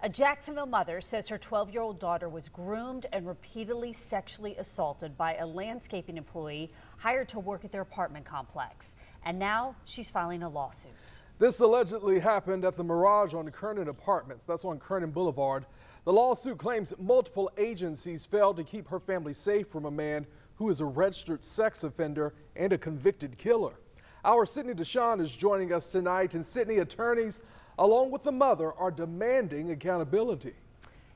A Jacksonville mother says her 12-year-old daughter was groomed and repeatedly sexually assaulted by a landscaping employee hired to work at their apartment complex. And now she's filing a lawsuit. This allegedly happened at the Mirage on Kernan Apartments. That's on Kernan Boulevard. The lawsuit claims multiple agencies failed to keep her family safe from a man who is a registered sex offender and a convicted killer. Our Sydney Deshawn is joining us tonight, and Sydney, attorneys along with the mother are demanding accountability.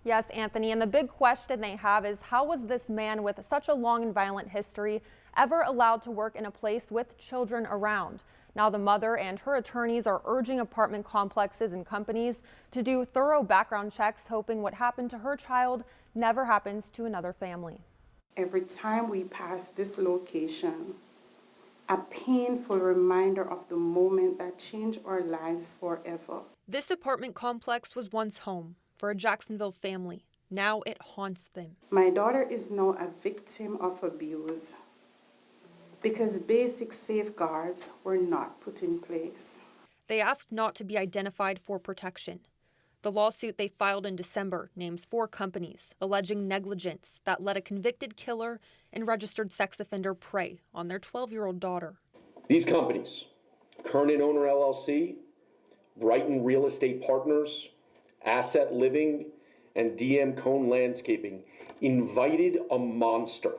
Yes, Anthony, and the big question they have is, how was this man with such a long and violent history ever allowed to work in a place with children around? Now the mother and her attorneys are urging apartment complexes and companies to do thorough background checks, hoping what happened to her child never happens to another family. Every time we pass this location, a painful reminder of the moment that changed our lives forever. This apartment complex was once home for a Jacksonville family. Now it haunts them. My daughter is now a victim of abuse because basic safeguards were not put in place. They asked not to be identified for protection. The lawsuit they filed in December names 4 companies alleging negligence that let a convicted killer and registered sex offender prey on their 12-year-old daughter. These companies, Kernan Owner LLC, Brighton Real Estate Partners, Asset Living, and DM Cone Landscaping, invited a monster,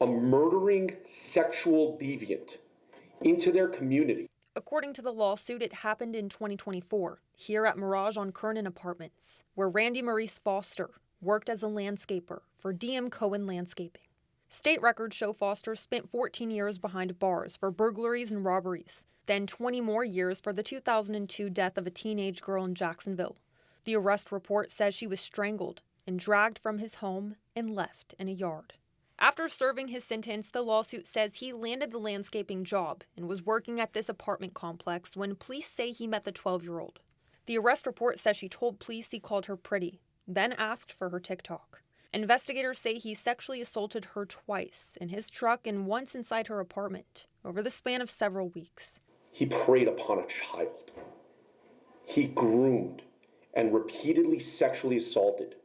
a murdering sexual deviant, into their community. According to the lawsuit, it happened in 2024 here at Mirage on Kernan Apartments, where Randy Maurice Foster worked as a landscaper for DM Cohen Landscaping. State records show Foster spent 14 years behind bars for burglaries and robberies, then 20 more years for the 2002 death of a teenage girl in Jacksonville. The arrest report says she was strangled and dragged from his home and left in a yard. After serving his sentence, the lawsuit says he landed the landscaping job and was working at this apartment complex when police say he met the 12-year-old. The arrest report says she told police he called her pretty, then asked for her TikTok. Investigators say he sexually assaulted her twice in his truck and once inside her apartment over the span of several weeks. He preyed upon a child. He groomed and repeatedly sexually assaulted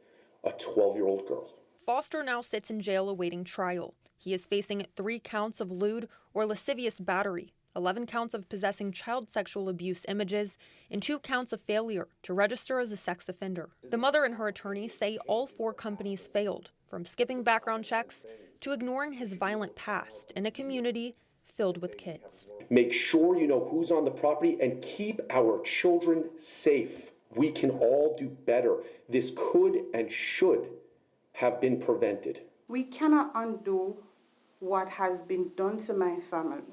a 12-year-old girl. Foster now sits in jail awaiting trial. He is facing 3 counts of lewd or lascivious battery, 11 counts of possessing child sexual abuse images, and 2 counts of failure to register as a sex offender. The mother and her attorneys say all 4 companies failed, from skipping background checks to ignoring his violent past in a community filled with kids. Make sure you know who's on the property and keep our children safe. We can all do better. This could and should have been prevented. We cannot undo what has been done to my family,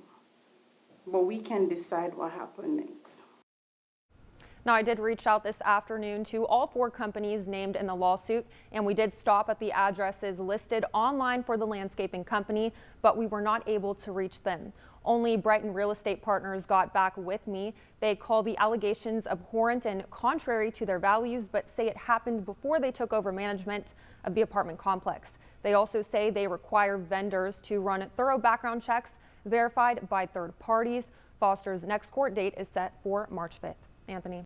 but we can decide what happened next. Now, I did reach out this afternoon to all 4 companies named in the lawsuit, and we did stop at the addresses listed online for the landscaping company, but we were not able to reach them. Only Brighton Real Estate Partners got back with me. They call the allegations abhorrent and contrary to their values, but say it happened before they took over management of the apartment complex. They also say they require vendors to run thorough background checks verified by third parties. Foster's next court date is set for March 5th. Anthony.